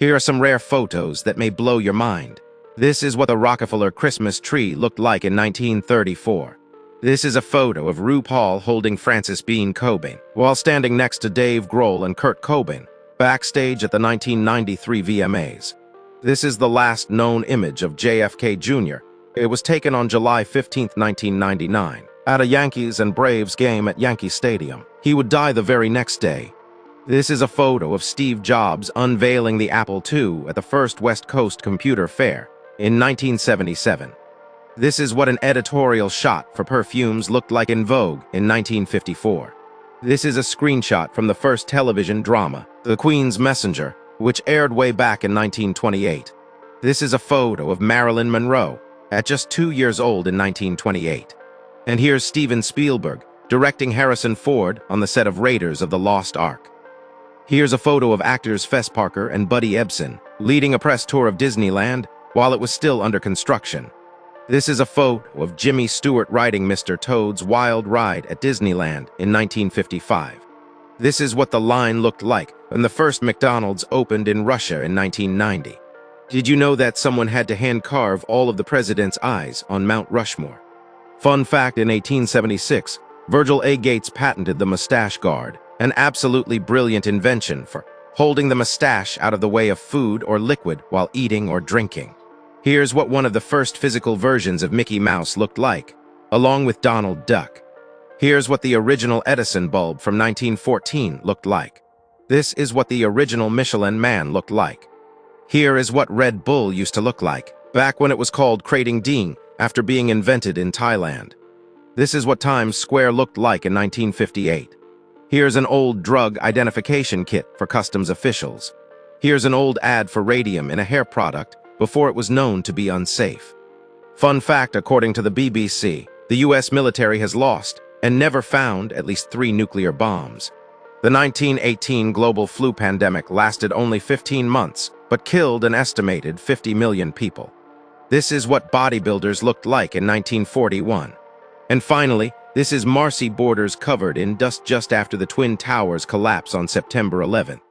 Here are some rare photos that may blow your mind. This is what the Rockefeller Christmas tree looked like in 1934. This is a photo of RuPaul holding Frances Bean Cobain while standing next to Dave Grohl and Kurt Cobain backstage at the 1993 VMAs. This is the last known image of JFK Jr. It was taken on July 15, 1999, at a Yankees and Braves game at Yankee Stadium. He would die the very next day. This is a photo of Steve Jobs unveiling the Apple II at the first West Coast Computer Fair in 1977. This is what an editorial shot for perfumes looked like in Vogue in 1954. This is a screenshot from the first television drama, The Queen's Messenger, which aired way back in 1928. This is a photo of Marilyn Monroe at just 2 years old in 1928. And here's Steven Spielberg directing Harrison Ford on the set of Raiders of the Lost Ark. Here's a photo of actors Fess Parker and Buddy Ebsen leading a press tour of Disneyland while it was still under construction. This is a photo of Jimmy Stewart riding Mr. Toad's Wild Ride at Disneyland in 1955. This is what the line looked like when the first McDonald's opened in Russia in 1990. Did you know that someone had to hand-carve all of the president's eyes on Mount Rushmore? Fun fact, in 1876, Virgil A. Gates patented the mustache guard, an absolutely brilliant invention for holding the mustache out of the way of food or liquid while eating or drinking. Here's what one of the first physical versions of Mickey Mouse looked like, along with Donald Duck. Here's what the original Edison bulb from 1914 looked like. This is what the original Michelin Man looked like. Here is what Red Bull used to look like, back when it was called Krating Ding after being invented in Thailand. This is what Times Square looked like in 1958. Here's an old drug identification kit for customs officials. Here's an old ad for radium in a hair product before it was known to be unsafe. Fun fact, according to the BBC, the US military has lost and never found at least 3 nuclear bombs. The 1918 global flu pandemic lasted only 15 months, but killed an estimated 50 million people. This is what bodybuilders looked like in 1941. And finally, this is Marcy Borders covered in dust just after the Twin Towers collapse on September 11.